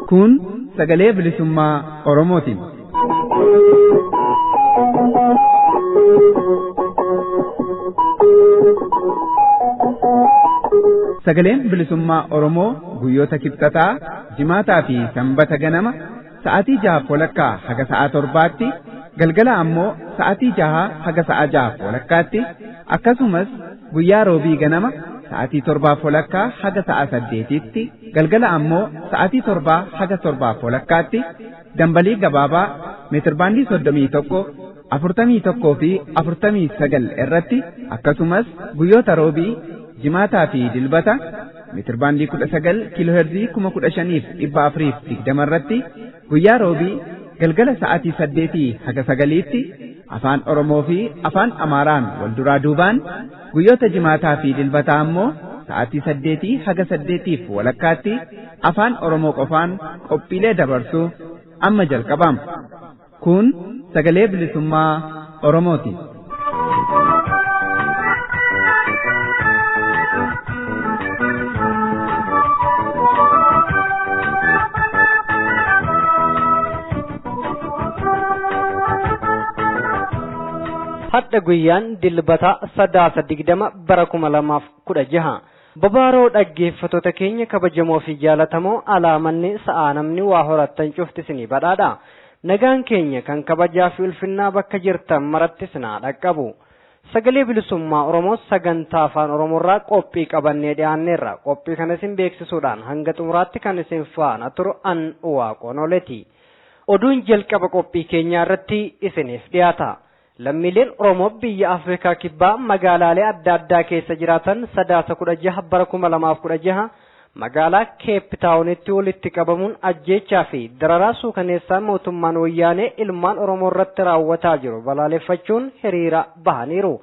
Kun sagalee bilisummaa Oromooti. Sagaleen bilisummaa Oromoo guyyoota kibxataa, jimaataa fi sanbata ganama sa'aatii 6:00 haga sa'aa 7:00tti, galgala ammoo sa'aatii 6 haga sa'aa 6:00tti, akkasumas guyyaa roobii ganama sa'aatii 7:00 haga sa'aa 8:00tti, galgala ammoo sa'aatii 7 haga 7:00tti, dambalii gabaabaa meetirbaandii 31, 41 fi 49 irratti, akkasumas guyyoota roobii, jimaataa fi dilbata meetirbaandii 19 kiilooherzii 15,420 irratti, guyyaa roobii galgala sa'aatii 8 haga 9tti afaan Oromoo fi afaan Amaaraan wal duraa duubaan, guyyoota jimaataa fi dilbataa ammoo sa'aatii 8 haga 8:30tti afaan Oromoo qofaan qophiilee dabarsuu amma jalqabama. Kun sagalee bilisummaa Oromooti. Hadda guyyaan dilbata 9 bara 2016 babaaroo dhaggeeffattoota keenya kabajamoo fi jaalatamoo alaamanni sa'aa namni waa horattan cuftisni badhaadha. Nagaan keenya kan kabajaa fi ulfinnaa bakka jirtan maratti sinaa dhaqqabu. Sagalee bilisummaa Oromoo sagantaa afaan Oromoorraa qophii qabannee dhiyaanneerra. Qophii kana isin beeksisuudhaan hanga xumuraatti kan isin faana turu an Waaqonoleeti. Oduun jalqaba qophii keenyaa irratti isiniif dhiyaata. Lammiileen Oromoo biyya Afrikaa kibbaa magaalaalee adda addaa keessa jiraatan 16 bara 2016 magaalaa Keep Townitti walitti qabamuun ajjeechaa fi dararaa suukaneessaa mootummaan wayyaanee ilmaan Oromoo irratti raawwataa jiru balaaleffachuun hiriira bahaniiru.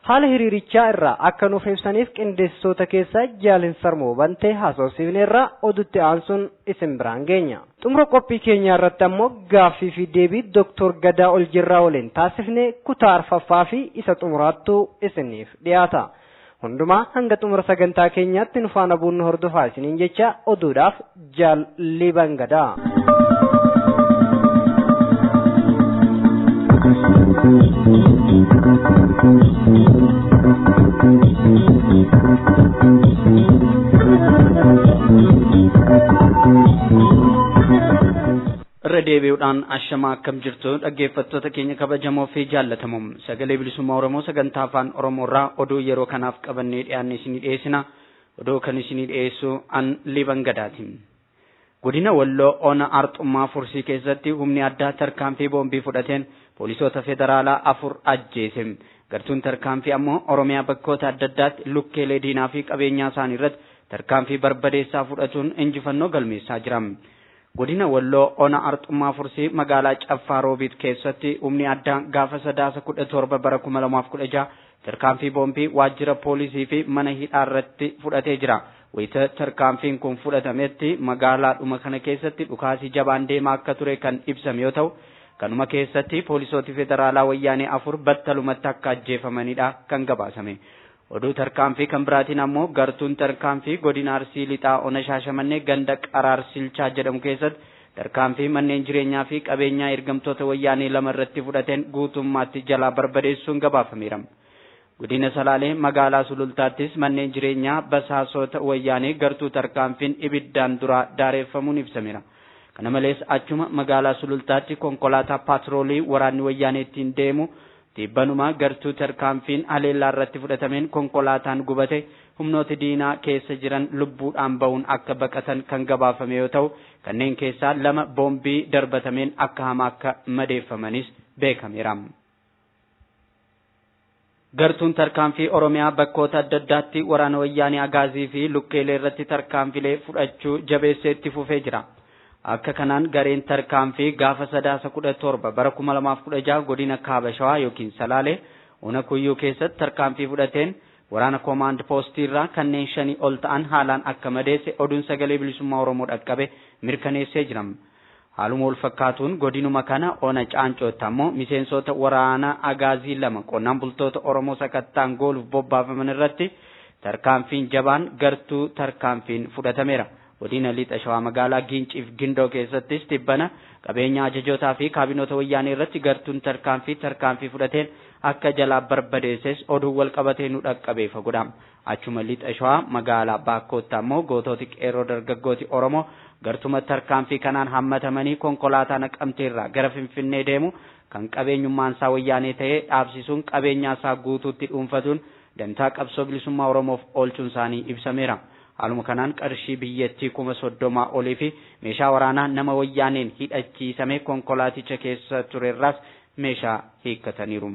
Haala hiriirichaa irraa akka nuuf ibsaniif qindeessitoota keessa Jaalin Sarmoo bantee haasofsiifneerraa oduutti aansuun isin biraan geenya. Xumura qophii keenyaa irratti ammoo gaaffii fi deebii Dr. Gadaa Oljirraa waliin taasifnee kutaa arfaffaa fi isa xumuraattuu isiniif dhiyaata. Hundumaa hanga xumura sagantaa keenyaatti nu faana buunnu hordofaa isiniin jecha oduudhaaf Jaalliban Gadaa. Deebi'uudhaan ashamaa akkam jirtu dhaggeeffattoota keenya kabajamoo fi jaallatamoo sagalee bilisummaa Oromoo sagantaa afaan Oromoorraa oduu yeroo kanaaf qabannee dhiyaanne isinii dhiyeessina. Oduu kan isinii dhiyeessu an Liban Gadaati. Godina Walloo Ona Arxummaa Fursii keessatti humni addaa tarkaanfii boombii fudhateen poolisoota federaalaa 4 ajjeese. Gartuun tarkaanfii ammoo Oromiyaa bakkoota adda addaatti lukkeelee diinaa fi qabeenyaa isaanii irratti tarkaanfii barbadeessaa fudhatuun injifannoo galmeessaa jira. Godina Walloo Ona Arxummaa Fursii magaalaa Caffaa Roobiit keessatti humni addaa gaafa 17 bara 2016 tarkaanfii boombii waajjira poolisii fi mana hidhaa irratti fudhatee jira. Wayita tarkaanfiin kun fudhatametti magaalaadhuma kana keessatti dhukaasii jabaan deemaa akka ture kan ibsame yoo ta'u, kanuma keessatti poolisooti federaalaa wayyaanee 4 battalumatti akka ajjeefamanidha kan gabaasame. Oduu tarkaanfii kan biraatiin ammoo gartuun tarkaanfii godina Arsii Lixaa Ona Shaashamannee ganda Qaraarsilchaa jedhamu keessatti tarkaanfii manneen jireenyaa fi qabeenyaa ergamtoota wayyaanee 2 irratti fudhateen guutummaatti jalaa barbadeessuun gabaafameera. Godina Salaalee magaalaa Sulultaattis manneen jireenyaa basaasota wayyaanee gartuu tarkaanfiin ibiddaan dura daareffamuun ibsameera. Kana malees achuma magaalaa Sulultaatti konkolaataa paatroolii waraanni wayyaanee ittiin deemu tibbanuma gartuu tarkaanfiin haleellaa irratti fudhatameen konkolaataan gubate humnooti diinaa keessa jiran lubbuudhaan ba'uun akka baqatan kan gabaafame yoo ta'u, kanneen keessaa 2 boombii darbatameen akka hamaa akka madeeffamanis beekameera. Gartuun tarkaanfii Oromiyaa bakkoota adda addaatti waraana wayyaanee agaazii fi lukkeelee irratti tarkaanfilee fudhachuu jabeessee itti fufee jira. Akka kanaan gareen tarkaanfii gaafa 17 bara 2016 godina Kaaba Shawaa yookiin Salaalee Ona Kuyyuu keessatti tarkaanfii fudhateen waraana koomaand poostii irraa kanneen 5 ol ta'an haalaan akka madeesse oduun sagalee bilisummaa Oromoo dhaqqabe mirkaneessee jira. haaluma wal fakkaatuun godinuma kana ona Caancootti ammoo miseensota waraana agaazii lama qonnaan bultoota Oromoo sakattaan gooluuf bobbaafaman irratti tarkaanfiin jabaan gartuu tarkaanfiin fudhatameera. Godina Lixa Shawaa magaalaa Ginciif Gindoo keessattis tibbana qabeenya ajajootaa fi kaabinoota wayyaanee irratti gartuun tarkaanfii fudhateen akka jalaa barbadeesses oduu wal qabatee nu dhaqqabee fagoodha. Achuma Lixa Shawaa magaalaa Baakkootti ammoo gootooti qeerroo dargaggooti Oromoo gartuma tarkaanfii kanaan hammatamanii konkolaataa Naqamteerraa gara Finfinnee deemu kan qabeenyummaan isaa wayyaanee ta'ee dhaabsisuun qabeenyaa isaa guutuutti dhuunfatuun dantaa qabsoo bilisummaa Oromoof oolchuun isaanii ibsameera. Haaluma kanaan qarshii biyyattii 30,000 olii fi meeshaa waraanaa nama wayyaaneen hidhachiisame konkolaaticha keessa turerraas meeshaa hiikkataniiru.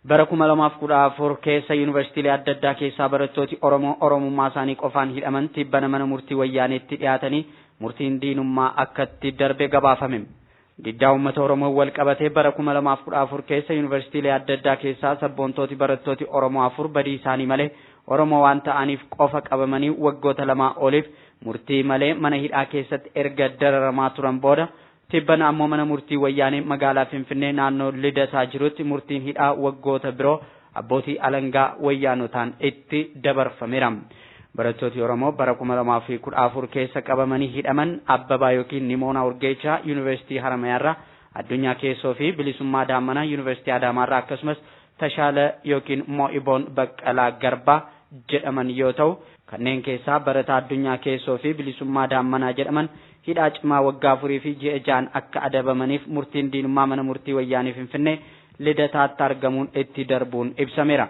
Bara 2014 keessa yuunivarsiitiilee adda addaa keessaa barattooti Oromoo Oromummaa isaanii qofaan hidhaman tibbana mana murtii wayyaaneetti dhiyaatanii murtiin diinummaa akkatti darbe gabaafame. Diddaa uummata Oromoo wal qabatee bara 2014 keessa yuunivarsiitiilee adda addaa keessaa sabboontooti barattooti Oromoo 4 badii isaanii malee Oromoo waan ta'aniif qofa qabamanii waggoota 2 oliif murtii malee mana hidhaa keessatti erga dararamaa turan booda tibbana ammoo mana murtii wayyaanee magaalaa Finfinnee naannoo Lidataa jirutti murtiin hidhaa waggoota biroo abbootii alangaa wayyaanotaan itti dabarfameera. Barattooti Oromoo bara 2014 keessa qabamanii hidhaman Abbabaa yookiin Nimoonaa Urgeechaa Yuunivarsiitii Haramayaarraa, Addunyaa Keessoo fi Bilisummaa Daammanaa Yuunivarsiitii Adaamaarraa akkasumas Tashaala yookiin Moo'iboon Baqqalaa Garbaa jedhaman yoo ta'u kanneen keessaa barataa Addunyaa Keessoo fi Bilisummaa Daammanaa jedhaman hidhaa cimaa waggaa 4 fi ji'a 6 akka adabamaniif murtiin diinummaa mana murtii wayyaanee Finfinnee Lidataatti argamuun itti darbuun ibsameera.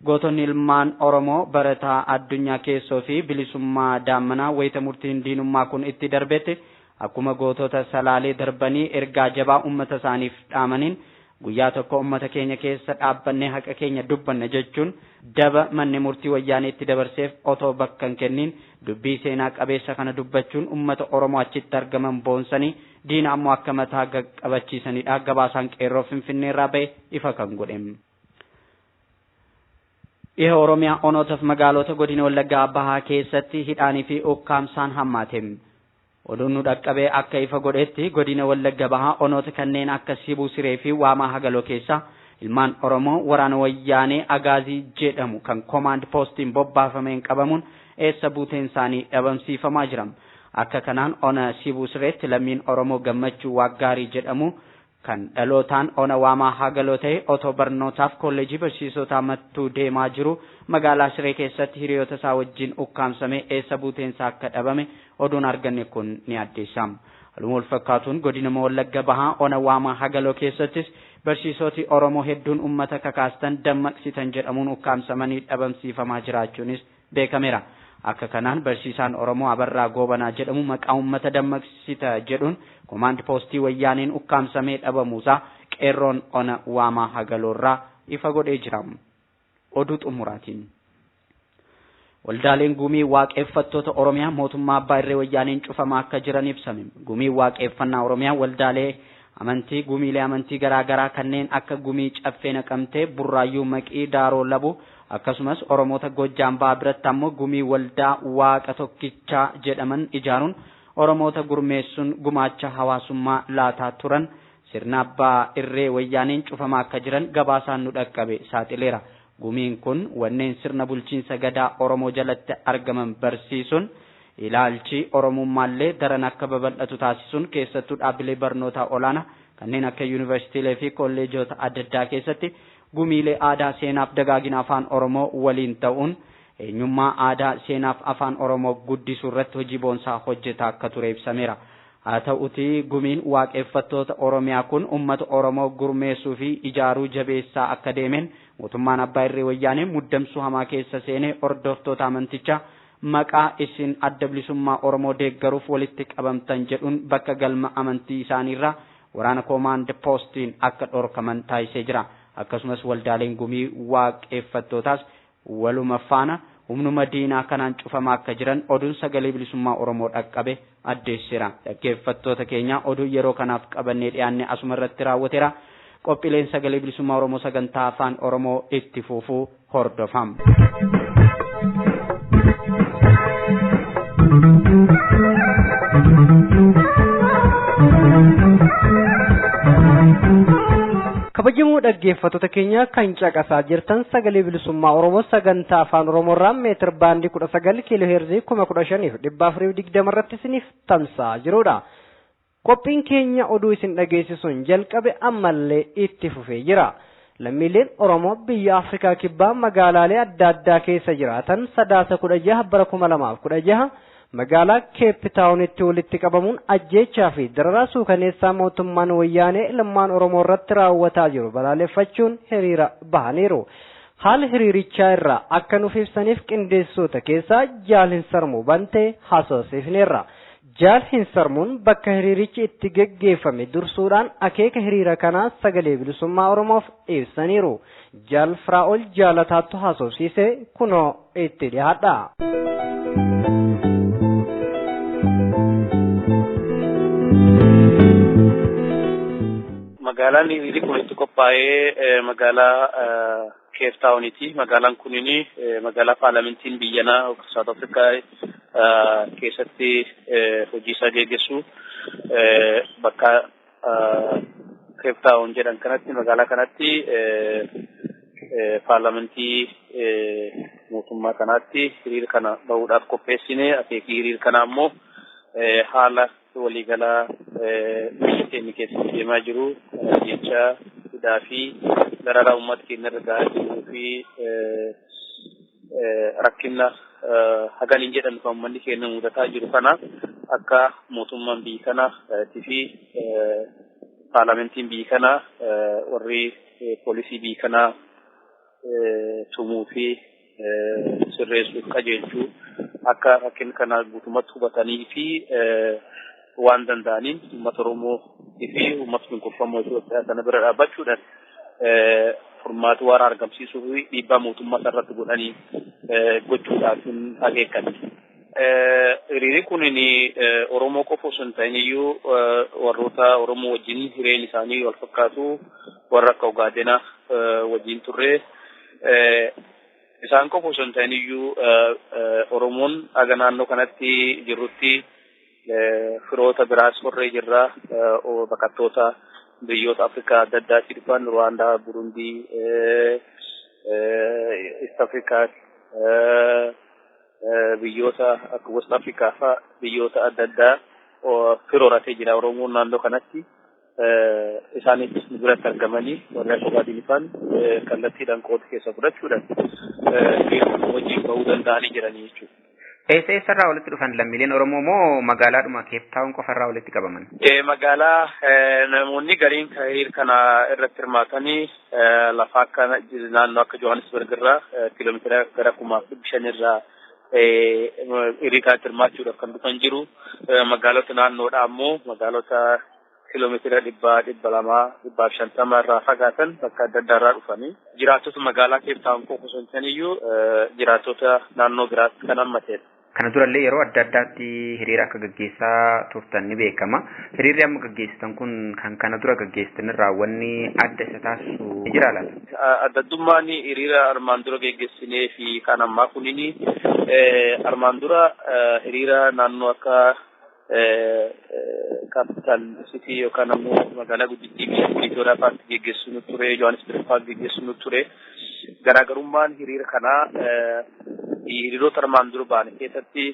Gootonni ilmaan Oromoo barataa Addunyaa Keessoo fi Bilisummaa Daammanaa wayita murtiin diinummaa kun itti darbetti akkuma gootota salaalee darbanii ergaa jabaa uummata isaaniif dhaamaniin guyyaa tokko uummata keenya keessa dhaabbannee haqa keenya dubbanna jechuun daba manni murtii wayyaaneetti dabarseef otoo bakka hin kennin dubbii seenaa qabeessa kana dubbachuun uummata Oromoo achitti argaman boonsanii diina ammoo akka mataa qabachiisanidha. Gabaasaan qeerroo Finfinneerraa ba'e ifa kan godhe. Dhiha Oromiyaa onootaaf magaalota godina Wallaggaa Bahaa keessatti hidhaanii fi ukkaamsaan hammaate. Oduun nu dhaqqabee akka ifa godhetti godina Wallagga Bahaa onoota kanneen akka Sibuu Siree fi Waamaa Hagaloo keessa ilmaan Oromoo waraana wayyaanee Agaazii jedhamu kan command postiin bobbaafameen qabamuun eessa buuteen isaanii dhabamsiifamaa jira. Akka kanaan ona Sibuu Sireetti lammiin Oromoo Gammachuu Waaggaarii jedhamu kan dhalootaan ona Waamaa Hagaloo ta'e otoo barnootaaf kolleejii barsiisotaa mattuu deemaa jiru magaalaa Siree keessatti hiriyoota isaa wajjin ukkaamsamee eessa buuteen isaa akka dhabame oduun arganne kun ni addeessa. Haaluma wal fakkaatuun godina Wallagga Bahaa ona Waamaa Hagaloo keessattis barsiisoti Oromoo hedduun uummata kakaastan dammaqsitan jedhamuun ukkaamsamanii dhabamsiifamaa jiraachuunis beekameera. Akka kanaan barsiisaan Oromoo Abarraa Goobanaa jedhamu maqaa uummata dammaqsita jedhuun command postii wayyaaneen ukkaamsamee dhabamuusaa qeerroon ona Waamaa Hagaloorraa ifa godhee jira. Oduu xumuraatiin waldaaleen gumii waaqeffattoota Oromiyaa mootummaa Abbaa Irree wayyaaneen cufamaa akka jiran ibsame. Gumii waaqeffannaa Oromiyaa waldaalee amantii gumiilee amantii garaagaraa kanneen akka gumii Caffee Naqamtee, Burraayyuu, Maqii, Daaroo Labuu akkasumas Oromoota Gojjaam Bahaa biratti ammoo gumii waldaa waaqa tokkichaa jedhaman ijaaruun Oromoota gurmeessuun gumaacha hawaasummaa laataa turan sirna Abbaa Irree wayyaaneen cufamaa akka jiran gabaasaan nu dhaqqabe saaxileera. Gumiin kun wanneen sirna bulchiinsa gadaa Oromoo jalatti argaman barsiisuun ilaalchi Oromummaallee daran akka babal'atu taasisuun keessattuu dhaabbilee barnootaa olaanaa kanneen akka yuunivarsiitiilee fi kolleejota adda addaa keessatti gumiilee aadaa seenaaf dagaagina afaan Oromoo waliin ta'uun eenyummaa aadaa seenaaf afaan Oromoo guddisuu irratti hojii boonsaa hojjetaa akka ture ibsameera. Haa ta'utii gumiin waaqeffattoota Oromiyaa kun uummata Oromoo gurmeessuu fi ijaaruu jabeessaa akka deemeen mootummaan Abbaa Irree wayyaanee muddamsuu hamaa keessa seenee hordoftoota amantichaa maqaa isin adda bilisummaa Oromoo deeggaruuf walitti qabamtan jedhuun bakka galma amantii isaaniirraa waraana command postiin akka dhorkaman taasisee jira. Akkasumas waldaaleen gumii waaqeffattootaas waluma faana humnuma diinaa kanaan cufamaa akka jiran oduun sagalee bilisummaa Oromoo dhaqqabe addeessira. Dhaggeeffattoota keenya oduu yeroo kanaaf qabannee dhiyaanne asuma irratti raawwateera. Qophiileen sagalee bilisummaa Oromoo sagantaa afaan Oromoo itti fufuu hordofam. kabajamoo dhaggeeffattoota keenya kan caqasaa jirtan sagalee bilisummaa Oromoo sagantaa afaan Oromoorraa meetir baandii 19 kiiloo heerzii 15,420 irratti isiniif tamsa'aa jirudha. Qophiin keenya oduu isin dhageessisuun jalqabe ammallee itti fufee jira. Lammiileen Oromoo biyya Afrikaa kibbaa magaalaalee adda addaa keessa jiraatan 16 bara 2016 magaalaa Cape Townitti walitti qabamuun ajjeechaa fi dararaa suukaneessaa mootummaan wayyaanee ilmaan Oromoo irratti raawwataa jiru balaaleffachuun hiriira bahaniiru. Haala hiriirichaa irraa akka nuuf ibsaniif qindeessitoota keessaa Jaal Hinsarmuu Bantee haasofsiifneerra. Jaal Hinsarmuun bakka hiriirichi itti geggeeffame dursuudhaan akeeka hiriira kanaa sagalee bilisummaa Oromoof ibsaniiru. Jaal Firaa'ol Jaalataattu haasofsiise kunoo itti dhiyaadha. Magaalaan hiriirri kun itti qophaa'ee magaalaa Cape Townitti. Magaalaan kunini magaalaa paarlamentiin biyyanaa South Africa keessatti hojii isaa geggeessu bakka Cape Town jedhan kanatti magaalaa kanatti paarlamentii mootummaa kanatti hiriira kana bahuudhaaf qopheessine. Akeekii hiriira kana ammoo haala waliigalaa biyya keenya keessatti deemaa jiru jecha hidhaa fi dararaa uummata keenya irra gahaa jiruu fi rakkina hagan hin jedhan kan uummanni keenya mudataa jiru kana akka mootummaan biyya kanaa fi paarlamentiin biyya kanaa warri poolisii biyya kanaa tumuu fi sirreessuuf qajeelchuu akka rakkina kana guutummaatti hubatanii fi waan danda'aniin uummata Oromoo fi uummata cunqurfamoo Itoophiyaa kana bira dhaabbachuudhaan furmaata waara argamsiisuu fi dhiibbaa mootummaa irratti godhanii gochuudhaaf akeekani. Hiriirri kun Oromoo qofa osoo hin ta'in iyyuu warroota Oromoo wajjin hiriireen isaanii wal fakkaatu warra akka Ogaadenaa wajjin turre isaan qofa osoo hin ta'in iyyuu Oromoon aga naannoo kanatti jirrutti firoota biraas horree jirra baqattoota biyyoota Afrikaa adda addaatti dhufan Rwaandaa, Burundii, East Afrikaa, biyyoota akka West Afrikaa fa'a biyyoota adda addaa firooratee jira Oromoon naannoo kanatti. Isaanis biratti argamanii warra Ogaadenifaan kallattiidhaan qooda keessa fudhachuudhaan wajjin bahuu danda'anii jiranii jechuudha. Eessarraa walitti dhufan lammiileen Oromoo moo magaalaadhuma Cape Town qofarraa walitti qabaman? Magaalaa namoonni gariin hiriira kana irratti hirmaatanii lafa akka naannoo akka Johannesburg irraa kiiloomeetira gara 5,000 irraa hiriira kanatti hirmaachuudhaaf kan dhufan jiru. Magaalota naannoodhaa ammoo magaalota kiiloomeetira 200-250 irraa fagaatan bakka adda addaa irraa dhufanii jiraattota magaalaa Cape Town qofa osoo hin ta'iniyyuu jiraattota naannoo biraatti kan hammateedha. Kana durallee yeroo adda addaatti hiriira akka gaggeessaa turtan ni beekama. Hiriirri amma gaggeessitan kun kan kana dura gaggeessitan irraa wanni adda isa taasisu ni jira laata? Addaddummaan hiriira armaan dura gaggeessinee fi kan ammaa kunini armaan dura hiriira naannoo akka capital city yookaan ammoo magaalaa guddittii biyya Itoophiyaa fa'aatti geggeessinu ture, Johannesburg fa'aatti geggeessinu ture. Garaagarummaan hiriira kanaa hiriirota armaan dura ba'an keessatti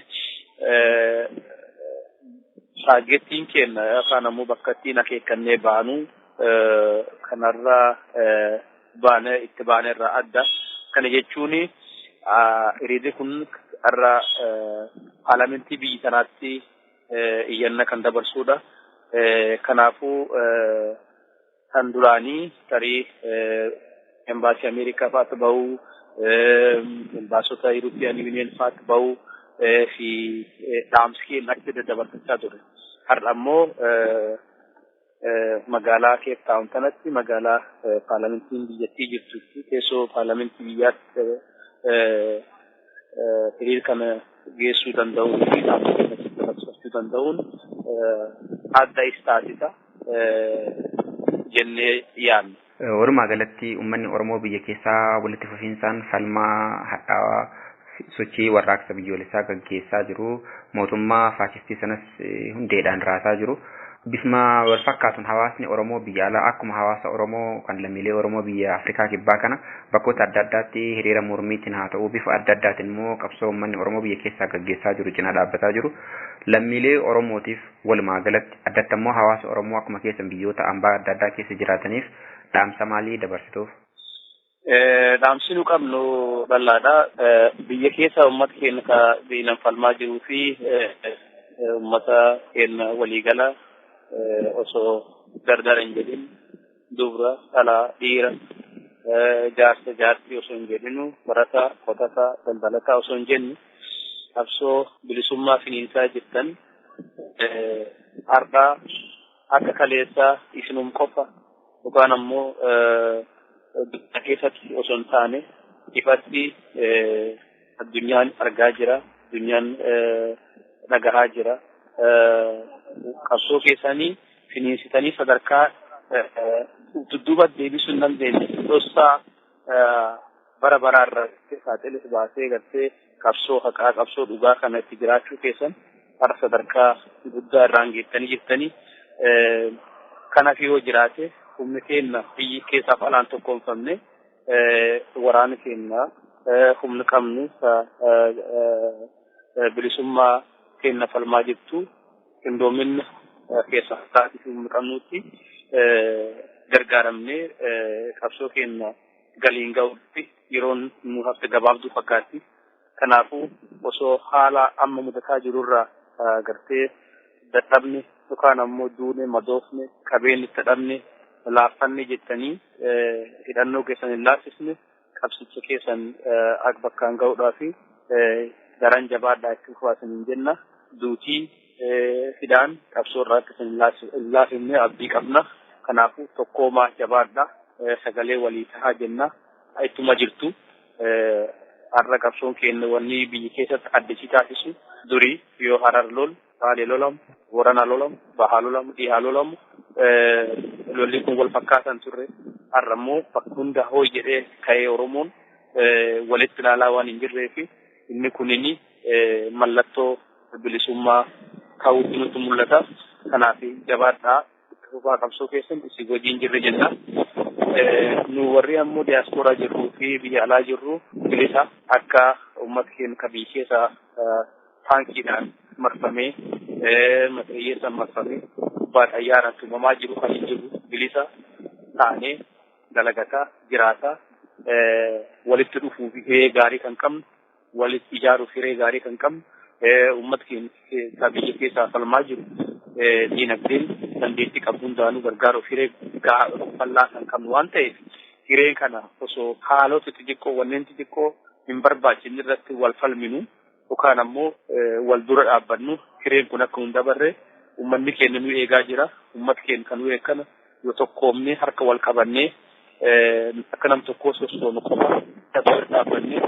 taageettiin keenya yookaan ammoo bakka ittiin akeekkannee baanu kanarraa itti baane irraa adda. Kana jechuun hiriirri kun irra paarlamentii biyya sanaatti iyyanna kan dabarsuudha. Kanaafuu kan duraanii tarii embaasii Ameerikaa fa'aatti bahuu, embaasota European Union fa'aatti bahuu fi dhaamsi keenya akka daddabarfachaa ture. Har'a ammoo magaalaa Cape Town kanatti magaalaa paarlamentiin biyyattii jirtutti teessoo paarlamentii biyyaatti hiriira kana geessuu danda'uun fi dhaamsa keenya dabarsachuu danda'uun adda isa taasisa jennee yaadna. Walumaa galatti uummanni Oromoo biyya keessaa walitti fufiinsaan falmaa hadhaawaa sochii warraaqsa biyyoolessaa gaggeessaa jiru. Mootummaa faashistii sanas hundeedhaan raasaa jiru. bifma wal fakkaatuun hawaasni Oromoo biyya alaa akkuma hawaasa Oromoo kan lammiilee Oromoo biyya Afrikaa kibbaa kana bakkoota adda addaatti hiriira mormiitiin haa ta'u bifa adda addaatiin immoo qabsoo uummanni Oromoo biyya keessaa gaggeessaa jiru cinaa dhaabbataa jiru lammiilee Oromootiif walumaa galatti addatti immoo hawaasa Oromoo akkuma keessan biyyoota ambaa adda addaa keessa jiraataniif dhaamsa maalii dabarsituuf? Dhaamsi nu qabnu bal'aadha. Biyya keessa uummata keenya ka diinan falmaa jiruu fi uummata keenya waliigala osoo gargar hin jedhin dubra dhalaa dhiira jaarsa jaartii osoo hin jedhinu barataa qotataa daldalataa osoo hin jennu qabsoo bilisummaa finiinsaa jirtan har'aa akka kaleessaa isinum qofa yookaan ammoo biyya keessatti osoo hin taane ifatti addunyaan argaa jira addunyaan dhagahaa jira. Qabsoo keessanii finiinsitanii sadarkaa dudduuba deebisuu hin dandeenye dhossaa bara baraarra saaxilis baasee gartee qabsoo haqaa qabsoo dhugaa kana itti jiraachuu keessan har'a sadarkaa guddaa irraan geettanii jirtanii kanaaf yoo jiraate humni keenya biyyi keessaaf alaan tokkoomfamne waraana keenya humni qabnu bilisummaa keenya falmaa jirtu qindoominna keessa taasisuu humni qabnutti gargaaramnee qabsoo keenya galiin ga'utti yeroon nu hafte gabaabduu fakkaatti. Kanaafuu osoo haala amma mudataa jirurraa gartee dadhabne yookaan ammoo duune madoofne qabeenyi itti dhabne laaffanne jettanii hidhannoo keessan hin laafisne qabsicha keessan akka bakkaan ga'uudhaa fi daran jabaadhaa itti fufaasan hin jenna. Duutii fidaan qabsoo irraa akka hin laafifne abdii qabna. Kanaafuu tokkoomaa jabaadhaa sagalee walii tahaa jenna. Ittuma jirtu har'a qabsoon keenya wanni biyya keessatti addisi taasisu durii yoo Harar lol Baalee lolamu Boorana lolamu Bahaa lolamu Dhihaa lolamu lolli kun wal fakkaatan turre har'a immoo bakka hunda hooy jedhee ka'ee Oromoon walitti ilaalaa waan hin jirree fi inni kunini mallattoo bilisummaa ka'uutti nutti mul'ata. Kanaaf jabaadhaa itti fufaa qabsoo keessan isin wajjin jirre jenna. Nu warri ammoo diaasporaa jirru fi biyya alaa jirru bilisa akka uummata keenya ka biyya keessa taankiidhaan marfamee matriyyeessaan marfamee gubbaa xayyaaraan tumamaa jiru kan hin jiru bilisa taanee dalagataa jiraataa walitti dhufuu fi hiree gaarii kan qabnu walitti ijaaruuf hiree gaarii kan qabnu uummata keenya ka biyya keessaa falmaa jiru diinagdeen dandeettii qabdu hundaanuu gargaaruuf hiree bal'aa kan qabnu waan ta'eef hiree kana osoo haalota xixiqqoo wanneen xixiqqoo hin barbaachisne irratti wal falminu yookaan ammoo wal dura dhaabbannu hireen kun akka hin dabarre uummanni keenya nu eegaa jira. Uummata keenya kan nu eegana yoo tokkoomne harka wal qabannee akka nam tokkoo sosoonu qofa dura dhaabbannee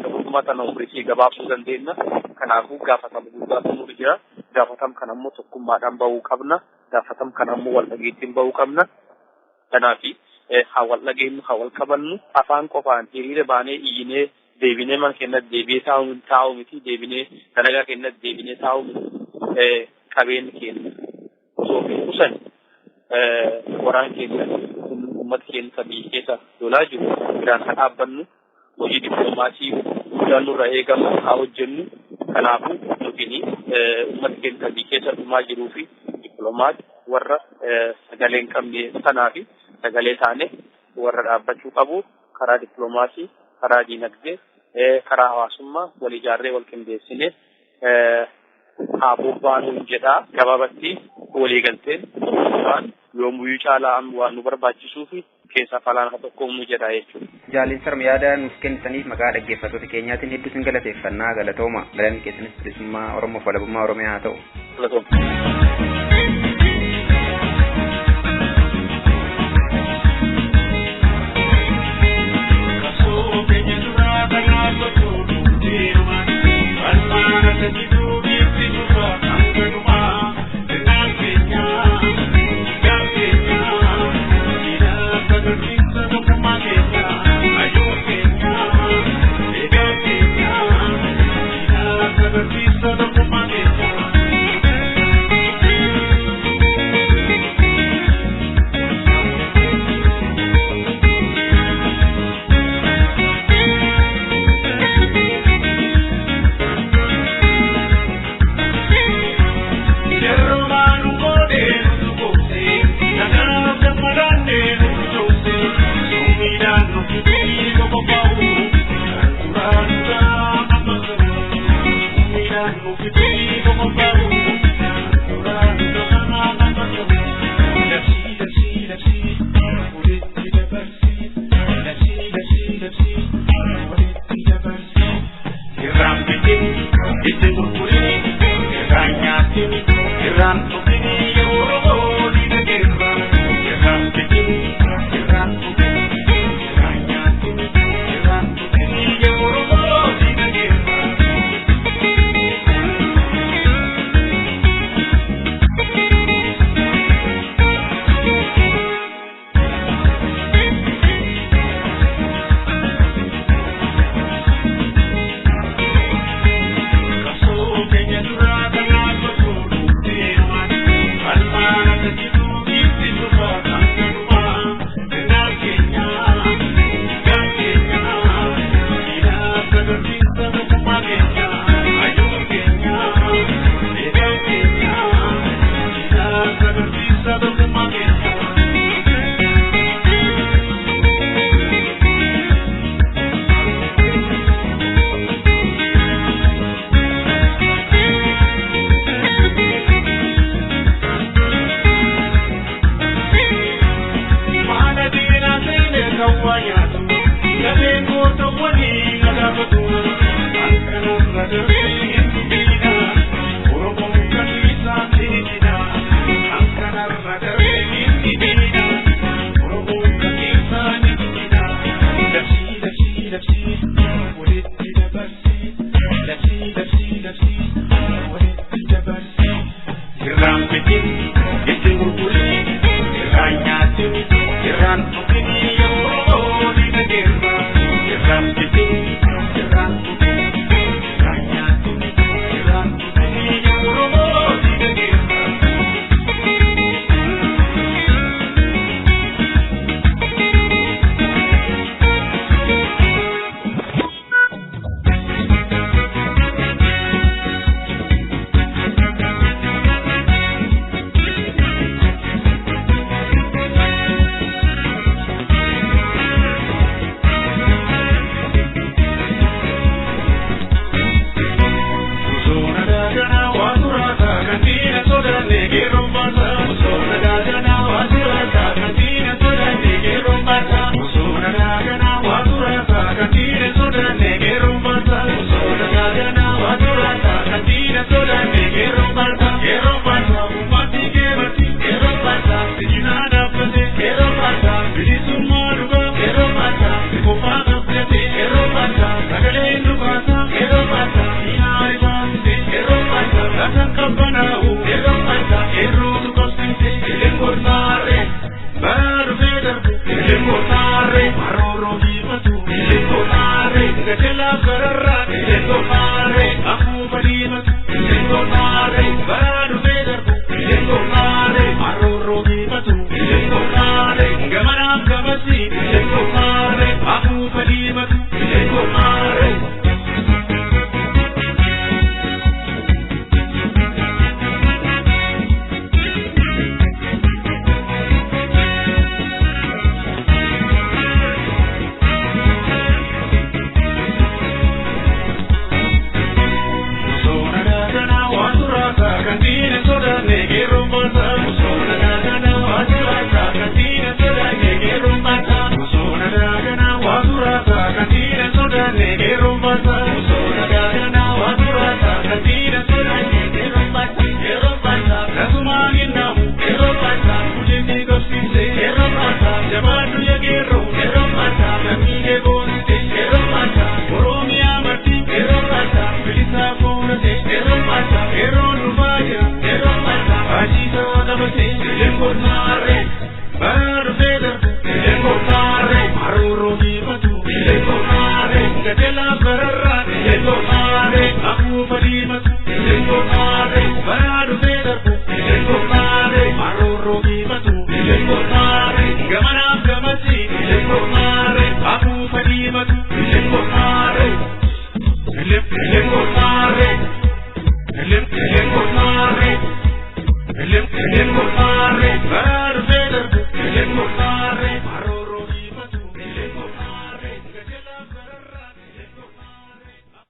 tokkummaa kana umrii gabaabsuu dandeenya. Kanaafuu gaafatama guddaatu nu jira. Gaafatam kan ammoo tokkummaadhaan bahuu qabna. Gaafatam kan ammoo wal dhageettiin bahuu qabna. Kanaafi haa wal dhageenyu haa wal qabannu afaan qofaan hiriira baanee iyyinee deebinee mana keenyatti deebi'ee taa'u miti deebinee dalagaa keenyatti deebinee taa'u miti qabeenyi keenya osoo hin kusan waraan keenya uummata keenya biyya keessa lolaa jiru biraan haa dhaabbannu hojii dippiloomaasii guddaan nurra eegamu haa hojjennu. Kanaafuu nuti uummata keenya biyya keessa dhumaa jiruu fi dippiloomaat warra sagalee hin qabne sanaa fi sagalee taane warra dhaabbachuu qabu karaa dippiloomaasii karaa diinagdee karaa hawaasummaa wal ijaarree wal qindeessine haa bobbaanuun jedhaa gabaabatti waliigalteen yoomuyyuu caalaa waan nu barbaachisuu fi keessaa falaan haa tokkoomnu jedhaa jechuudha. Jaaliin sarma yaada nuuf kennitaniif maqaa dhaggeeffattoota keenyaatiin hedduu sin galateeffannaa galatooma galanni keessanis bilisummaa Oromoof walabummaa Oromiyaa haa ta'u. Galatooma.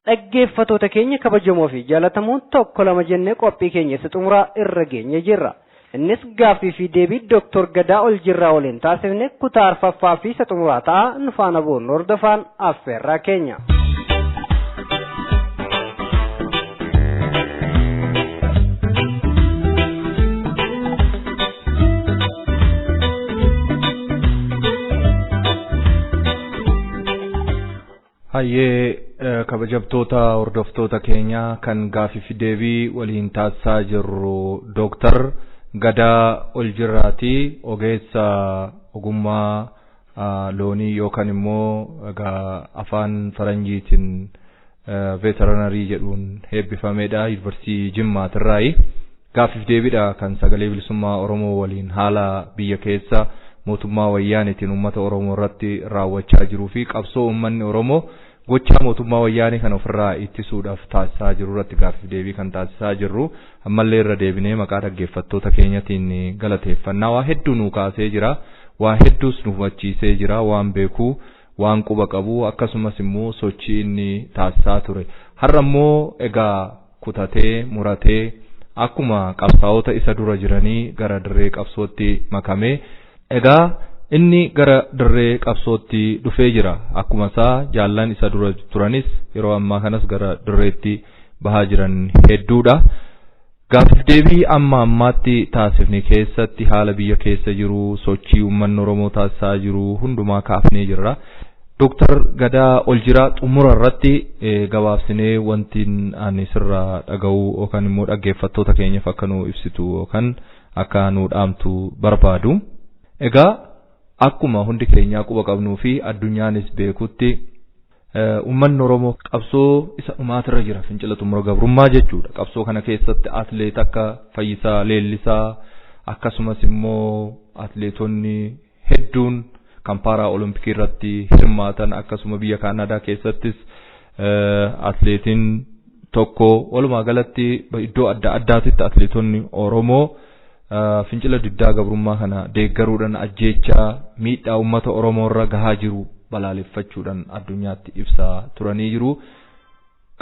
dhaggeeffattoota keenya kabajamoo fi jaalatamoon tokko lama jennee qophii keenya isa xumuraa irra geenye jirra. Innis gaaffii fi deebii Dr. Gadaa Oljirraa waliin taasifne kutaa arfaffaa fi isa xumuraa ta'a nu faana boonu hordofaan affeerraa keenya. Hayyee kabajamtoota hordoftoota keenya kan gaaffii fi deebii waliin taasisaa jirru Dr. Gadaa Oljirraati, ogeessa ogummaa loonii yookaan immoo afaan faranjiitiin veterinarii jedhuun eebbifamedha Yuunivarsiitii Jimmaatirraayi. Gaaffii fi deebiidha kan sagalee bilisummaa Oromoo waliin haala biyya keessa mootummaa wayyaaniitiin uummata Oromoo irratti raawwachaa jiruu fi qabsoo uummanni Oromoo gochaa mootummaa wayyaanii kan ofirraa ittisuudhaaf taasisaa jiru irratti gaaffii deebii kan taasisaa jirru. Ammallee irra deebinee maqaa dhaggeeffattoota keenyatiin galateeffannaa. Waa hedduu nu kaasee jira, waa hedduus nu hubachiisee jira, waan beekuu, waan quba qabu, akkasumas immoo sochii inni taasisaa ture. Har'a immoo egaa kutatee muratee akkuma qabsaa'ota isa dura jiranii gara dirree qabsootti makamee egaa inni gara dirree qabsootti dhufee jira. Akkuma isaa jaallan isa dura turanis yeroo ammaa kanas gara dirreetti bahaa jiran hedduudha. Gaaffii deebii amma ammaatti taasifne keessatti haala biyya keessa jiru, sochii uummanni Oromoo taasisaa jiru hundumaa kaafnee jirra. Dooktar Gadaa Oljiraa xumura irratti gabaabsinee wanti ani sirraa dhaga'u yookaan immoo dhaggeeffattoota keenyaaf akka nu ibsitu yookaan akka nu dhaamtu barbaadu. Egaa akkuma hundi keenya quba qabnuu fi addunyaanis beekutti uummanni Oromoo qabsoo isa dhumaatirra jira fincila xumura gabrummaa jechuudha. Qabsoo kana keessatti atleet akka Fayyisaa Leellisaa akkasumas immoo atleetonni hedduun kan paara olompikii irratti hirmaatan akkasuma biyya Kaanadaa keessattis atleetiin tokko walumaa galatti iddoo adda addaatitti atleetonni Oromoo fincila diddaa gabrummaa kana deeggaruudhaan ajjeechaa miidhaa uummata Oromoo irra gahaa jiru balaaleffachuudhaan addunyaatti ibsaa turanii jiru.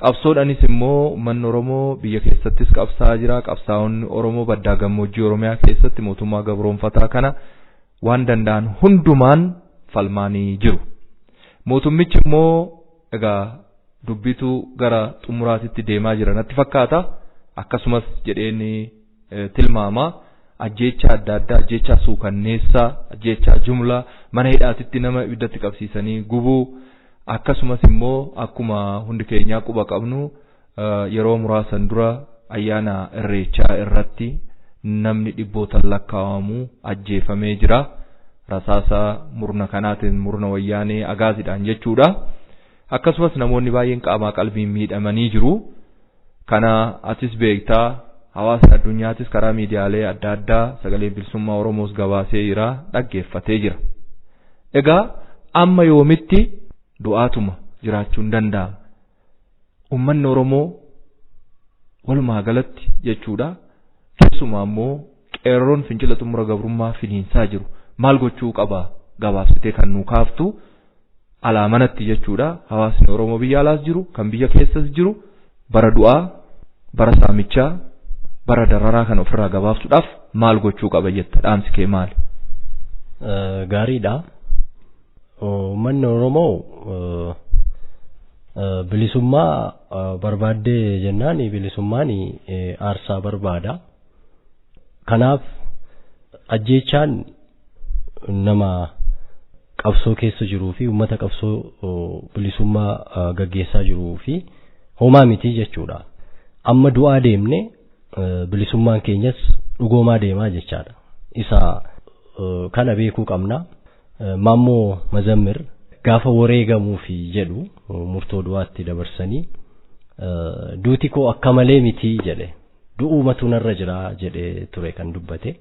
Qabsoodhaanis immoo uummanni Oromoo biyya keessattis qabsaa jira. Qabsaa'onni Oromoo baddaa gammoojjii Oromiyaa keessatti mootummaa gabroonfataa kana waan danda'an hundumaan falmaanii jiru. Mootummichi immoo egaa dubbitu gara xumuraatitti deemaa jira natti fakkaata. Akkasumas jedheeni tilmaama ajjeechaa adda addaa, ajjeechaa suukanneessaa, ajjeechaa jumlaa mana hidhaatitti nama ibiddatti qabsiisanii gubuu akkasumas immoo akkuma hundi keenyaa quba qabnu yeroo muraasan dura ayyaana irreechaa irratti namni dhibbootaan lakkaa'amu ajjeefamee jira. Rasaasa murna kanaatiin murna wayyaanee agaaziidhaan jechuudha. Akkasumas namoonni baay'een qaamaa qalbiin miidhamanii jiru. Kana atis beektaa hawaasni addunyaatis karaa miidiyaalee adda addaa sagalee bilisummaa Oromoos gabaasee jira, dhaggeeffatee jira. Egaa amma yoomitti du'aatuma jiraachuun danda'ama. Uummanni Oromoo walumaa galatti jechuudha. Keessumaa immoo qeerroon fincila xumura gabrummaa finiinsaa jiru. Maal gochuu qaba gabaabsitee kan nu kaaftu alaamanatti jechuudha. Hawaasni Oromoo biyya alaas jiru, kan biyya keessas jiru bara du'aa, bara saamichaa, bara dararaa kan ofirraa gabaabsuudhaaf maal gochuu qaba jetta dhaamsi kee maali? Gaariidha. Uummanni Oromoo bilisummaa barbaaddee jennaan bilisummaan aarsaa barbaada. Kanaaf ajjeechaan nama qabsoo keessa jiruu fi uummata qabsoo bilisummaa gaggeessaa jiruu fi homaa miti jechuudha. Amma du'aa deemne bilisummaan keenyas dhugoomaa deemaa jechaadha. Isa kana beekuu qabna. Maammoo Mazammir gaafa wareegamuufi jedhu murtoo du'aatti dabarsanii duuti koo akka malee miti jedhe. Du'uumatu narra jira jedhe ture kan dubbate.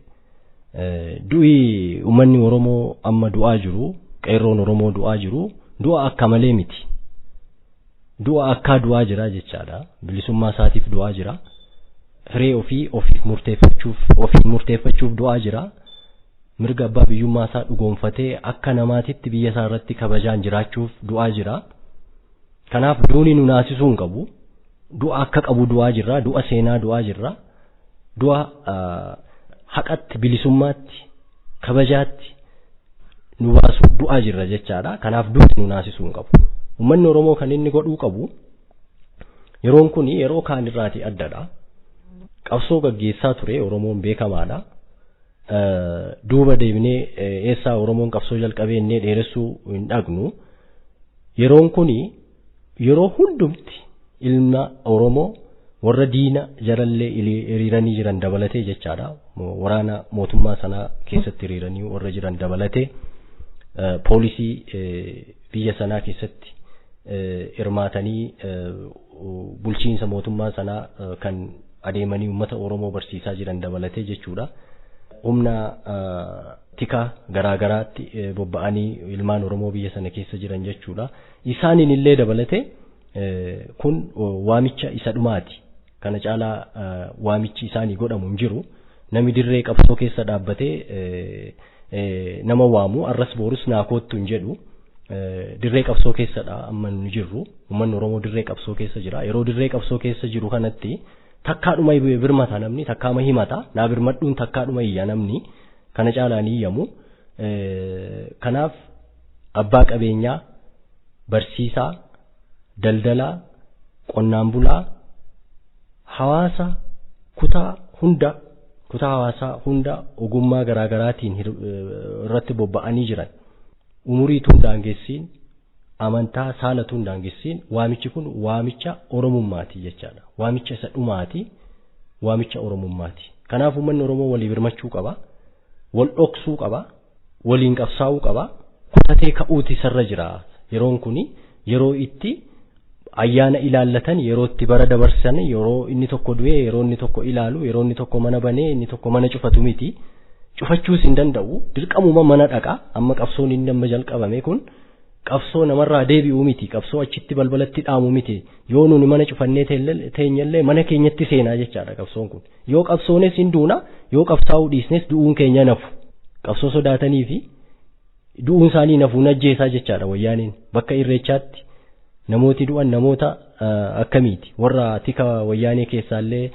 Du'i uummanni Oromoo amma du'aa jiru, qeerroon Oromoo du'aa jiru, du'a akka malee miti. Du'a akka du'aa jira jechaadha. Bilisummaa isaatiif du'aa jira. Hiree ofiif murteeffachuuf du'aa jira. Mirga abbaa biyyummaa isaa dhugoonfatee akka namaatitti biyya isaa irratti kabajaan jiraachuuf du'aa jira. Kanaaf duuni nu naasisuu hin qabu. Du'a akka qabu du'aa jirra, du'a seenaa du'aa jirra. Du'a haqatti, bilisummaatti, kabajaatti nu baasu du'aa jirra jechaadha. Kanaaf duuti nu naasisuu hin qabu. Uummanni Oromoo kan inni godhuu qabu yeroon kun yeroo kaan irraati addadha. Qabsoo gaggeessaa ture Oromoon beekamaadha. Duuba deebinee eessaa Oromoon qabsoo jalqabee inni dheeressuu hin dhaqnu. Yeroon kun yeroo hundumti ilma Oromoo warra diina jarallee hiriiranii jiran dabalatee jechaadha. Waraana mootummaa sanaa keessatti hiriiranii warra jiran dabalatee poolisii biyya sanaa keessatti hirmaatanii bulchiinsa mootummaa sanaa kan adeemanii uummata Oromoo barsiisaa jiran dabalatee jechuudha. Humna tika garaagaraatti bobba'anii ilmaan Oromoo biyya sana keessa jiran jechuudha. Isaaniin illee dabalatee kun waamicha isa dhumaati. Kana caalaa waamichi isaanii godhamu hin jiru. Nami dirree qabsoo keessa dhaabbatee nama waamu arras boorus naakootu hin jedhu. Dirree qabsoo keessadha amma nu jirru. Uummanni Oromoo dirree qabsoo keessa jira. Yeroo dirree qabsoo keessa jiru kanatti takkaadhuma birmata namni, takkaama himata. Naa birmadhuun takkaadhuma iyya namni. Kana caalaa ni iyyamu. Kanaaf abbaa qabeenyaa, barsiisaa, daldalaa, qonnaan bulaa, hawaasa kutaa hawaasaa hunda ogummaa garaagaraatiin irratti bobba'anii jiran. Umuriituun daangeessiin amantaa saalatuun daangessiin waamichi kun waamicha oromummaati jechaadha. Waamicha isa dhumaati, waamicha oromummaati. Kanaaf uummanni Oromoo walii birmachuu qaba, wal dhoksuu qaba, waliin qabsaa'uu qaba, kutatee ka'uuti sarra jira. Yeroon kuni yeroo itti ayyaana ilaallatan, yeroo itti bara dabarsan, yeroo inni tokko du'ee, yeroo inni tokko ilaalu, yeroo inni tokko mana banee, inni tokko mana cufatu miti. Cufachuus hin danda'u, dirqamuma mana dhaqa. Amma qabsoon inni amma jalqabame kun qabsoo namarraa deebi'uu miti, qabsoo achitti balbalatti dhaamu miti. Yoo nuni mana cufannee teenyallee mana keenyatti seenaa jechaadha qabsoon kun. Yoo qabsoones hin duuna, yoo qabsaa'uu dhiisnes du'uun keenya nafu. Qabsoo sodaatanii fi du'uun isaanii nafuun ajjeesaa jechaadha wayyaaniin. Bakka irreechaatti namooti du'an namoota akkamiiti? Warra tika wayyaanee keessaallee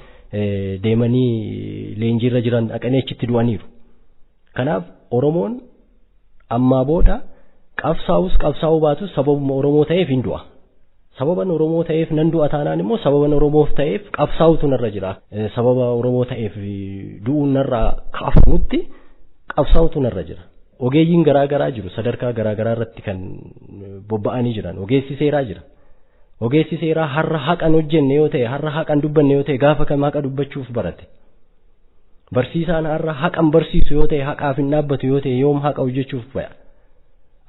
deemanii leenjiirra jiran dhaqanii achitti du'aniiru. Kanaaf Oromoon ammaa booda qabsaa'uu baatus sababuma Oromoo ta'eef hin du'a. Sababan Oromoo ta'eef nan du'a taanaan immoo sababan Oromoof ta'eef qabsaa'utu narra jira. Sababa Oromoo ta'eef du'uun narraa kaafamutti qabsaa'utu narra jira. Ogeeyyiin garaa jiru, sadarkaa garaa irratti kan bobba'anii jiran. Ogeessi seeraa jira. Ogeessi seeraa har'a haqan hojjenne yoo ta'e, har'a haqan dubbanne yoo ta'e gaafa kam haqa dubbachuuf barate. Barsiisaan har'a haqan barsiisu yoo ta'e, haqaaf hin dhaabbatu yoo ta'e yoom haqa hojjechuuf baya.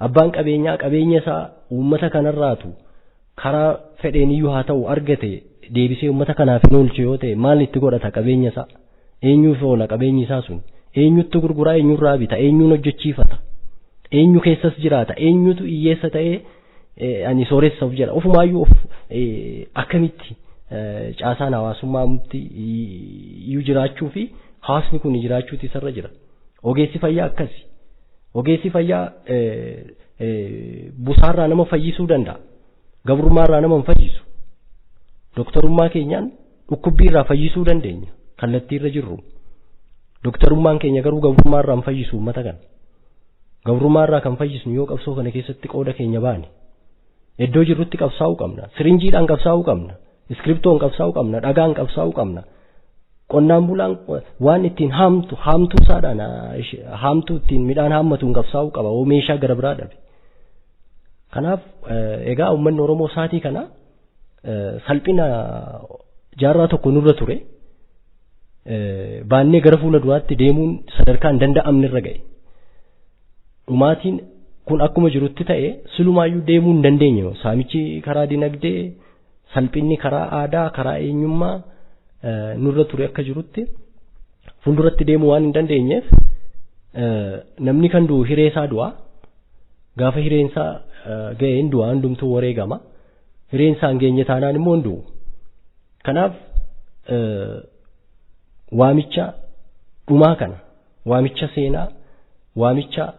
Abbaan qabeenyaa qabeenya isaa uummata kanarraatu karaa fedheeniyyuu haa ta'u argate deebisee uummata kanaaf hin oolchu yoo ta'e maal itti godhata qabeenya isaa? Eenyuuf oola qabeenyi isaa sun? Eenyutti gurguraa, eenyurraa bita, eenyuun hojjechiifata, eenyu keessas jiraata, eenyutu hiyyeessa ta'ee ani sooressaaf jedha. Ofumaayyuu akkamitti caasaan hawaasummaatti iyyuu jiraachuu fi hawaasni kun jiraachuuti isarra jira. Ogeessi fayyaa akkasi. Ogeessi fayyaa busaarraa nama fayyisuu danda'a. Gabrummaarraa nama hin fayyisu. Doktorummaa keenyaan dhukkubbiirraa fayyisuu dandeenya. Kallattiirra jirru. Doktorummaan keenya garuu gabrummaarraa hin fayyisu uummata kana. Gabrummaarraa kan fayyisnu yoo qabsoo kana keessatti qooda keenya baane. Iddoo jirrutti qabsaa'uu qabna. Sirinjiidhaan qabsaa'uu qabna. Iskiriptoon qabsaa'uu qabna. Dhagaan qabsaa'uu qabna. Qonnaan bulaan waan ittiin haamtuu isaadhaan haamtuu ittiin midhaan haammatuun qabsaa'uu qaba. Oo meeshaa gara biraa dhabe. Kanaaf egaa uummanni Oromoo saatii kana salphina jaarraa tokko nurra ture. Baannee gara fuula duraatti deemuun sadarkaa hin danda'amne irra ga'e. Dhumaatiin kun akkuma jirutti ta'e silumaayyuu deemuu hin dandeenye. Saamichi karaa dinagdee, salphinni karaa aadaa, karaa eenyummaa nurra ture akka jirutti fuulduratti deemuu waan hin dandeenyeef namni kan du'u hiree isaa du'a. Gaafa hireen isaa ga'e hin du'a, hundumtuu wareegama. Hireen isaa hin geenye taanaan immoo hin du'u. Kanaaf waamicha dhumaa kana, waamicha seenaa, waamicha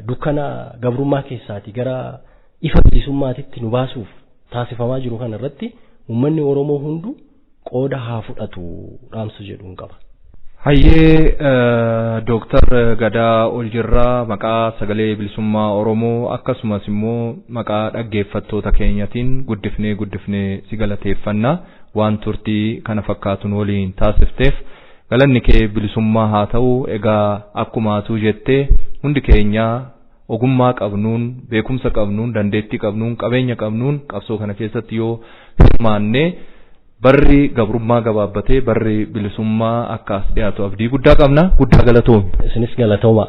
dukkana gabrummaa keessaati gara ifa bilisummaatitti nu baasuuf taasifamaa jiru kana irratti uummanni Oromoo hundu qooda haa fudhatu dhaamsa jedhuun qaba. Hayyee Dooktar Gadaa Oljirraa maqaa sagalee bilisummaa Oromoo akkasumas immoo maqaa dhaggeeffattoota keenyatiin guddifnee si galateeffanna waan turtii kana fakkaatuun waliin taasifteef. Galanni kee bilisummaa haa ta'u. Egaa akkuma atu jettee hundi keenya ogummaa qabnuun, beekumsa qabnuun, dandeettii qabnuun, qabeenya qabnuun qabsoo kana keessatti yoo hirmaanne barri gabrummaa gabaabbatee barri bilisummaa akka as dhiyaatu abdii guddaa qabna. Guddaa galatoomi. Isinis galatooma.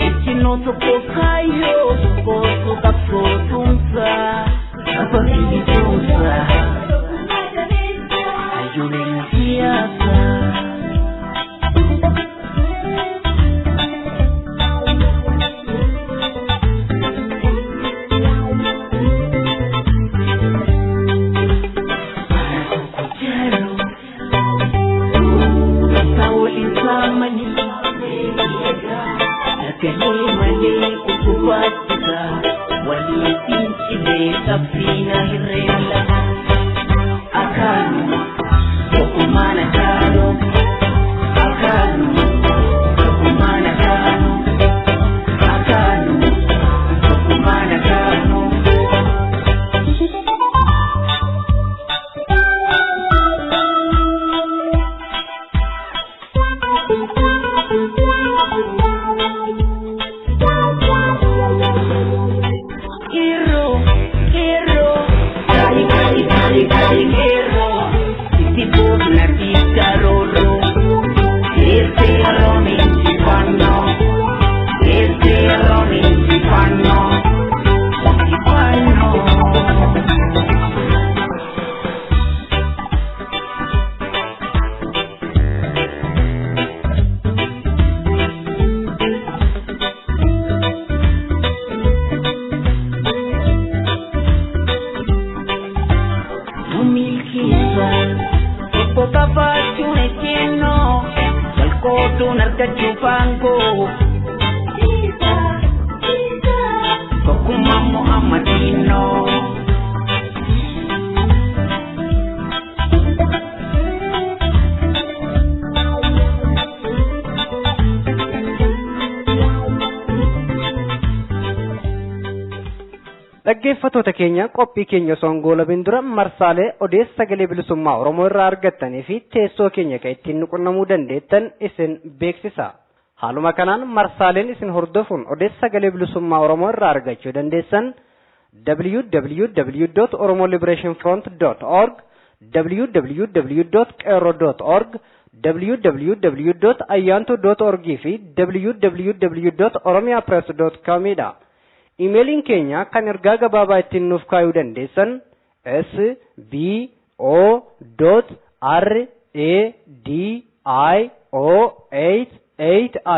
It's no to go high, go to the dhaggeeffattoota keenya qophii keenya songola bindura marsaalee odeessa sagalee bilisummaa Oromoo irraa argattanii fi teessoo keenya kan ittiin nuqunnamuu dandeettan isin beeksisa. Haaluma kanaan marsaaleen isin hordofuun odeessa sagalee bilisummaa Oromoo irraa argachuu dandeessan www.oromoliberationfront.org, www.qero.org, www.ayyantu.org fi www.oromiapress.com dha. Emailiin keenya kan ergaa gabaabaa ittiin nuuf kaayuu dandeessan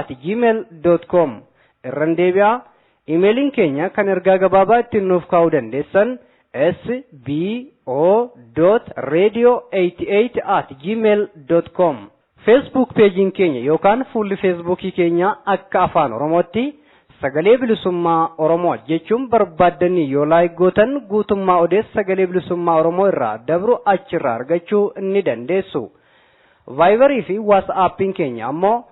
sbo.radio88@gmail.com irraan deebi'aa. Emailiin keenya kan ergaa gabaabaa ittiin nuuf kaayuu dandeessan sbo.radio88@gmail.com. Facebook peejiin keenya yookaan fuulli Facebookii keenya akka afaan Oromootti sagalee bilisummaa Oromoo jechuun barbaaddanii yoo laayikootan guutummaa odeessa sagalee bilisummaa Oromoo irraa dabru achirraa argachuu ni dandeessu. Viberii fi WhatsAppiin keenya ammoo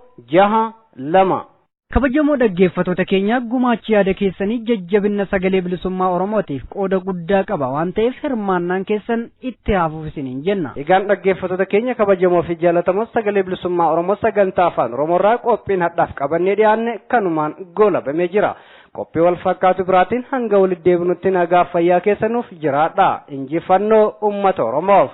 0016410462. Kabajamoo dhaggeeffattoota keenya gumaachi yaada keessanii jajjabina sagalee bilisummaa Oromootiif qooda guddaa qaba waan ta'eef hirmaannaan keessan itti haafuuf isiniin jenna. Egaan dhaggeeffattoota keenya kabajamoo fi jaalatamoo sagalee bilisummaa Oromoo sagantaa afaan Oromoorraa qophiin hadhaaf qabannee dhiyaanne kanumaan goolabamee jira. Qophii wal fakkaatu biraatiin hanga walitti deebinutti nagaa fayyaa keessanuuf jiraadha. Injifannoo uummata Oromoof.